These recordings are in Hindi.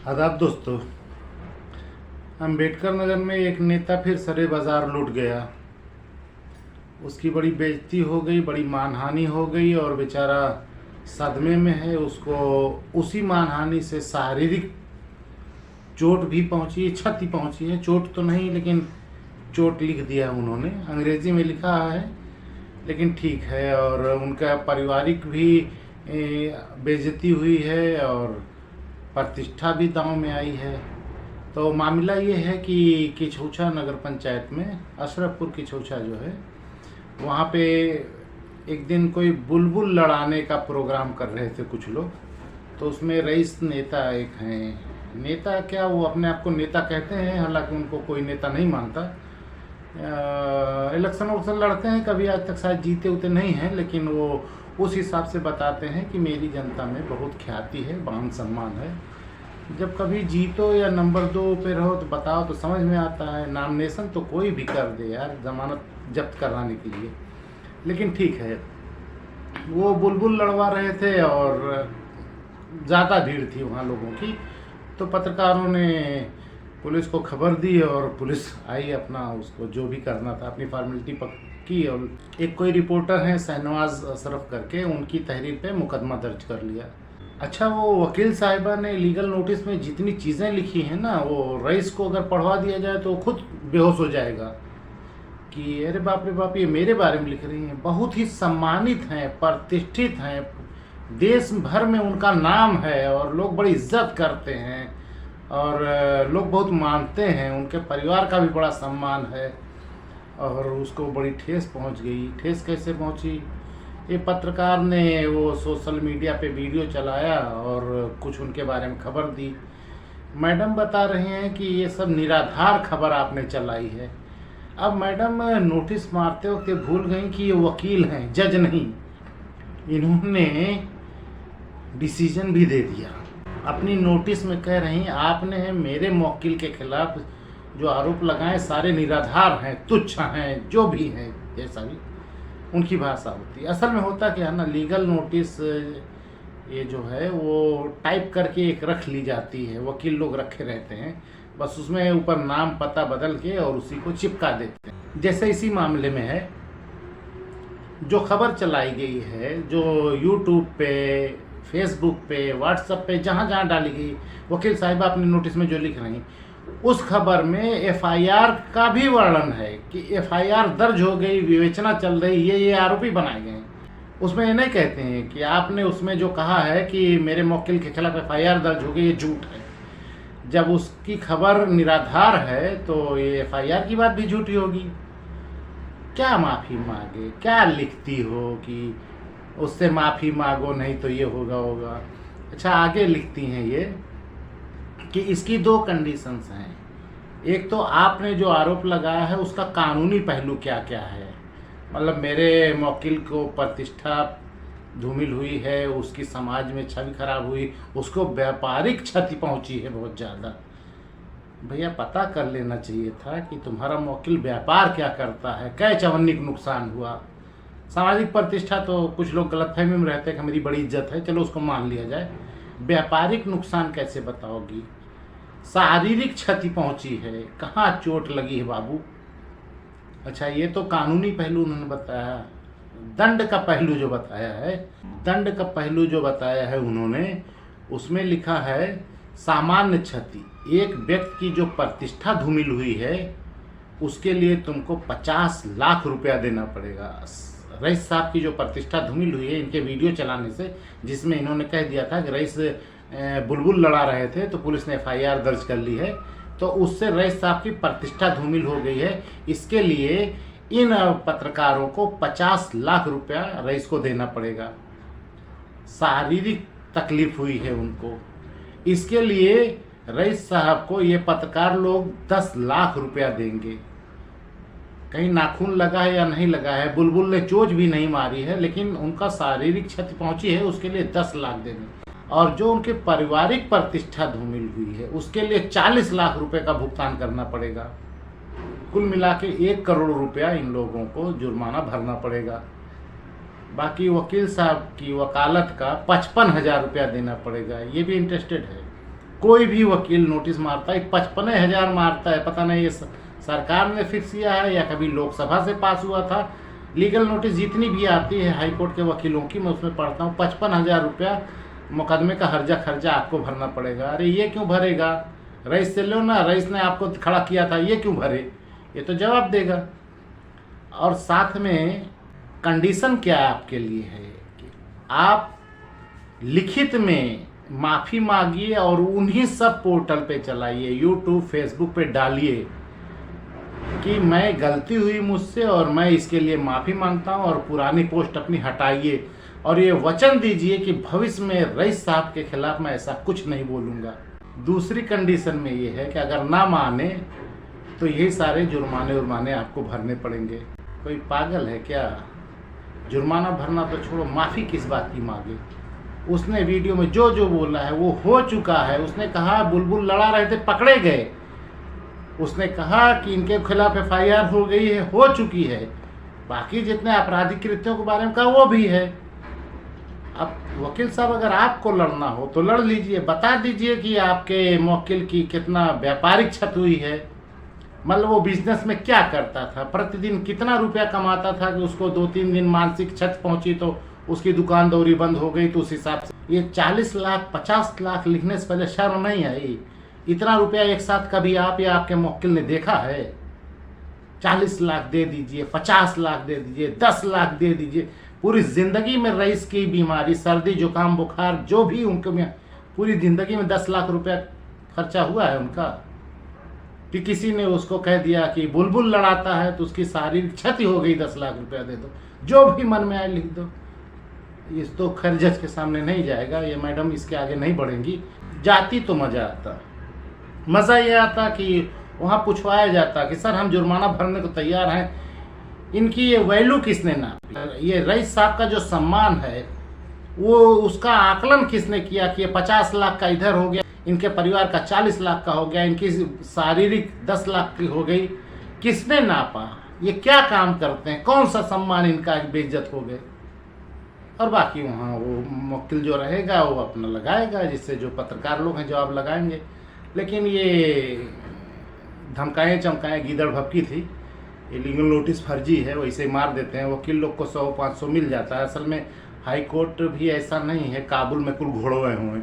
आदाब दोस्तों। अम्बेडकर नगर में एक नेता फिर सरे बाजार लूट गया। उसकी बड़ी बेइज्जती हो गई, बड़ी मानहानि हो गई और बेचारा सदमे में है। उसको उसी मानहानि से शारीरिक चोट भी पहुंची है, क्षति पहुंची है। चोट तो नहीं, लेकिन चोट लिख दिया उन्होंने, अंग्रेजी में लिखा है, लेकिन ठीक है। और उनका पारिवारिक भी बेइज्जती हुई है और प्रतिष्ठा भी दांव में आई है। तो मामला ये है कि किछौछा नगर पंचायत में अशरफपुर किछौछा जो है, वहाँ पे एक दिन कोई बुलबुल लड़ाने का प्रोग्राम कर रहे थे कुछ लोग। तो उसमें रईस नेता एक हैं, नेता क्या, वो अपने आप को नेता कहते हैं, हालांकि उनको कोई नेता नहीं मानता। इलेक्शन उलेक्शन लड़ते हैं, कभी आज तक शायद जीते उते नहीं हैं, लेकिन वो उस हिसाब से बताते हैं कि मेरी जनता में बहुत ख्याति है, मान सम्मान है। जब कभी जीतो या नंबर 2 पे रहो तो बताओ, तो समझ में आता है। नॉमिनेशन तो कोई भी कर दे यार, जमानत जब्त कराने के लिए। लेकिन ठीक है, वो बुलबुल लड़वा रहे थे और ज़्यादा भीड़ थी वहाँ लोगों की। तो पत्रकारों ने पुलिस को खबर दी और पुलिस आई, अपना उसको जो भी करना था अपनी फॉर्मेलिटी की। और एक कोई रिपोर्टर हैं शहनवाज अशरफ करके, उनकी तहरीर पे मुकदमा दर्ज कर लिया। अच्छा, वो वकील साहिबा ने लीगल नोटिस में जितनी चीज़ें लिखी हैं ना, वो रईस को अगर पढ़वा दिया जाए तो खुद बेहोश हो जाएगा कि अरे बाप रे बाप, ये मेरे बारे में लिख रही हैं। बहुत ही सम्मानित हैं, प्रतिष्ठित हैं, देश भर में उनका नाम है और लोग बड़ी इज्जत करते हैं और लोग बहुत मानते हैं। उनके परिवार का भी बड़ा सम्मान है और उसको बड़ी ठेस पहुंच गई। ठेस कैसे पहुंची? ये पत्रकार ने वो सोशल मीडिया पे वीडियो चलाया और कुछ उनके बारे में खबर दी। मैडम बता रहे हैं कि ये सब निराधार खबर आपने चलाई है। अब मैडम नोटिस मारते वक्त भूल गई कि ये वकील हैं, जज नहीं। इन्होंने डिसीजन भी दे दिया। अपनी नोटिस में कह रही आपने मेरे मौकिल के खिलाफ जो आरोप लगाए सारे निराधार हैं, तुच्छ हैं, जो भी हैं, जैसा भी उनकी भाषा होती है। असल में होता क्या है ना, लीगल नोटिस ये जो है वो टाइप करके एक रख ली जाती है, वकील लोग रखे रहते हैं, बस उसमें ऊपर नाम पता बदल के और उसी को चिपका देते हैं। जैसे इसी मामले में है, जो खबर चलाई गई है, जो यूट्यूब पे, फेसबुक पे, व्हाट्सएप पे, जहाँ जहाँ डाली गई, वकील साहिबा अपने नोटिस में जो लिख रही, उस खबर में एफआईआर का भी वर्णन है कि एफआईआर दर्ज हो गई, विवेचना चल रही, ये आरोपी बनाए गए। उसमें ये नहीं कहते हैं कि आपने उसमें जो कहा है कि मेरे मौकिल के खिलाफ एफआईआर दर्ज हो गई, ये झूठ है। जब उसकी खबर निराधार है तो ये एफआईआर की बात भी झूठी होगी। क्या माफ़ी मांगे, क्या लिखती हो कि उससे माफ़ी मांगो नहीं तो ये होगा। अच्छा, आगे लिखती हैं ये कि इसकी 2 कंडीशंस हैं। एक तो आपने जो आरोप लगाया है उसका कानूनी पहलू क्या क्या है, मतलब मेरे मौकिल को प्रतिष्ठा धूमिल हुई है, उसकी समाज में छवि खराब हुई, उसको व्यापारिक क्षति पहुंची है बहुत ज़्यादा। भैया पता कर लेना चाहिए था कि तुम्हारा मौकिल व्यापार क्या करता है, कै चवन्नी नुकसान हुआ। सामाजिक प्रतिष्ठा तो कुछ लोग गलतफहमी में रहते हैं कि मेरी बड़ी इज्जत है, चलो उसको मान लिया जाए। व्यापारिक नुकसान कैसे बताओगी? शारीरिक क्षति पहुंची है, कहाँ चोट लगी है बाबू? अच्छा, ये तो कानूनी पहलू उन्होंने बताया। दंड का पहलू जो बताया है, दंड का पहलू जो बताया है उन्होंने, उसमें लिखा है सामान्य क्षति। एक व्यक्ति की जो प्रतिष्ठा धूमिल हुई है उसके लिए तुमको 50 लाख रुपया देना पड़ेगा। रईस साहब की जो प्रतिष्ठा धूमिल हुई है इनके वीडियो चलाने से, जिसमें इन्होंने कह दिया था कि रईस बुलबुल लड़ा रहे थे तो पुलिस ने एफआईआर दर्ज कर ली है, तो उससे रईस साहब की प्रतिष्ठा धूमिल हो गई है। इसके लिए इन पत्रकारों को 50 लाख रुपया रईस को देना पड़ेगा। शारीरिक तकलीफ हुई है उनको, इसके लिए रईस साहब को ये पत्रकार लोग 10 लाख रुपया देंगे। कहीं नाखून लगा है या नहीं लगा है, बुलबुल ने चोट भी नहीं मारी है, लेकिन उनका शारीरिक क्षति पहुंची है, उसके लिए 10 लाख देंगे। और जो उनके पारिवारिक प्रतिष्ठा धूमिल हुई है उसके लिए 40 लाख रुपए का भुगतान करना पड़ेगा। कुल मिला के 1 करोड़ रुपया इन लोगों को जुर्माना भरना पड़ेगा। बाकी वकील साहब की वकालत का 55,000 रुपया देना पड़ेगा। ये भी इंटरेस्टेड है। कोई भी वकील नोटिस मारता है 55,000 मारता है। पता नहीं ये सरकार ने फिक्स किया है या कभी लोकसभा से पास हुआ था। लीगल नोटिस जितनी भी आती है हाई कोर्ट के वकीलों की, मैं उसमें पढ़ता हूँ 55,000 रुपया मुकदमे का हर्जा खर्चा आपको भरना पड़ेगा। अरे ये क्यों भरेगा? रईस से लो ना, रईस ने आपको खड़ा किया था, ये क्यों भरे? ये तो जवाब देगा। और साथ में कंडीशन क्या आपके लिए है कि आप लिखित में माफ़ी मांगिए और उन्हीं सब पोर्टल पे चलाइए, यूट्यूब फेसबुक पे डालिए कि मैं गलती हुई मुझसे और मैं इसके लिए माफ़ी मांगता हूं, और पुरानी पोस्ट अपनी हटाइए और ये वचन दीजिए कि भविष्य में रईस साहब के खिलाफ मैं ऐसा कुछ नहीं बोलूँगा। दूसरी कंडीशन में ये है कि अगर ना माने तो यही सारे जुर्माने आपको भरने पड़ेंगे। कोई पागल है क्या? जुर्माना भरना तो छोड़ो, माफ़ी किस बात की मांगे? उसने वीडियो में जो जो बोला है वो हो चुका है। उसने कहा बुलबुल लड़ा रहे थे, पकड़े गए। उसने कहा कि इनके खिलाफ FIR हो गई है, हो चुकी है। बाकी जितने आपराधिक कृत्यों के बारे में कहा वो भी है। अब वकील साहब अगर आपको लड़ना हो तो लड़ लीजिए, बता दीजिए कि आपके मुवक्किल की कितना व्यापारिक क्षति हुई है, मतलब वो बिजनेस में क्या करता था, प्रतिदिन कितना रुपया कमाता था कि उसको 2-3 दिन मानसिक क्षति पहुंची तो उसकी दुकान दौरी बंद हो गई। तो उस हिसाब से ये 40 लाख 50 लाख लिखने से पहले शर्म नहीं आई? इतना रुपया एक साथ कभी आप या आपके मुवक्किल ने देखा है? 40 लाख दे दीजिए, 50 लाख दे दीजिए, 10 लाख दे दीजिए। पूरी ज़िंदगी में रईस की बीमारी, सर्दी जुकाम बुखार जो भी उनको में, पूरी ज़िंदगी में 10 लाख रुपया खर्चा हुआ है उनका? कि किसी ने उसको कह दिया कि बुलबुल लड़ाता है तो उसकी शारीरिक क्षति हो गई, 10 लाख रुपया दे दो, जो भी मन में आए लिख दो। इस तो खैर जज के सामने नहीं जाएगा ये मैडम, इसके आगे नहीं बढ़ेंगी। जाती तो मज़ा आता, मज़ा ये आता कि वहाँ पूछवाया जाता कि सर हम जुर्माना भरने को तैयार हैं, इनकी ये वैल्यू किसने ना, ये रईस साहब का जो सम्मान है वो उसका आकलन किसने किया कि ये 50 लाख का इधर हो गया, इनके परिवार का 40 लाख का हो गया, इनकी शारीरिक 10 लाख की हो गई, किसने नापा? ये क्या काम करते हैं? कौन सा सम्मान इनका बेइज्जत हो गए? और बाकी वहाँ वो मुवक्किल जो रहेगा वो अपना लगाएगा, जिससे जो पत्रकार लोग हैं जवाब लगाएंगे। लेकिन ये धमकाएँ चमकाएँ गीदड़ भपकी थी, ये लीगल नोटिस फर्जी है, वैसे ही मार देते हैं। वकील लोग को 100-500 मिल जाता है। असल में हाई कोर्ट भी ऐसा नहीं है, काबुल में कुल घोड़े हुए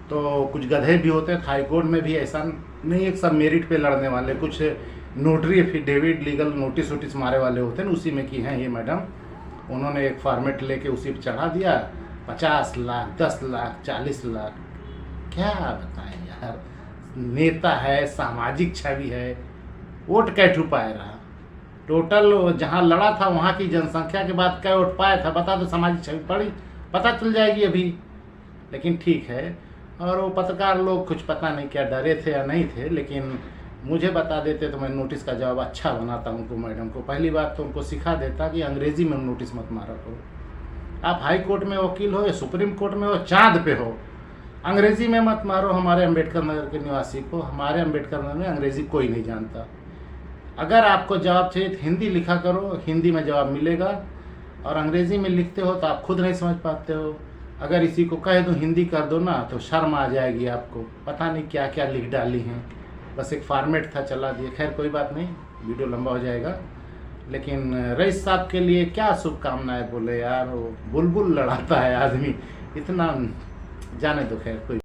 तो कुछ गधे भी होते हैं। हाई कोर्ट में भी ऐसा नहीं है, सब मेरिट पे लड़ने वाले, कुछ नोटरी एफिडेविट लीगल नोटिस मारे वाले होते हैं। उसी में की हैं ये मैडम, उन्होंने एक फॉर्मेट लेके उसी पर चढ़ा दिया 50 लाख 10 लाख 40 लाख। क्या बताएं यार, नेता है, सामाजिक छवि है, वोट कैठू पाए रहा? टोटल जहाँ लड़ा था वहाँ की जनसंख्या के बाद क्या वोट पाया था बता दो, सामाजिक छवि पड़ी पता चल जाएगी अभी। लेकिन ठीक है, और वो पत्रकार लोग कुछ पता नहीं क्या डरे थे या नहीं थे, लेकिन मुझे बता देते तो मैं नोटिस का जवाब अच्छा बनाता उनको, मैडम को। पहली बात तो उनको सिखा देता कि अंग्रेज़ी में नोटिस मत मारा करो। आप हाई कोर्ट में वकील हो या सुप्रीम कोर्ट में हो, चाँद पे हो, अंग्रेज़ी में मत मारो। हमारे अम्बेडकर नगर के निवासी को, हमारे अम्बेडकर नगर में अंग्रेज़ी कोई नहीं जानता। अगर आपको जवाब चाहिए तो हिंदी लिखा करो, हिंदी में जवाब मिलेगा। और अंग्रेज़ी में लिखते हो तो आप खुद नहीं समझ पाते हो। अगर इसी को कह दूँ हिंदी कर दो ना तो शर्म आ जाएगी आपको, पता नहीं क्या क्या लिख डाली हैं। बस एक फॉर्मेट था, चला दिए। खैर कोई बात नहीं, वीडियो लंबा हो जाएगा। लेकिन रईस साहब के लिए क्या शुभकामनाएं बोले यार, वो बुलबुल लड़ाता है आदमी इतना, जाने दो। खैर कोई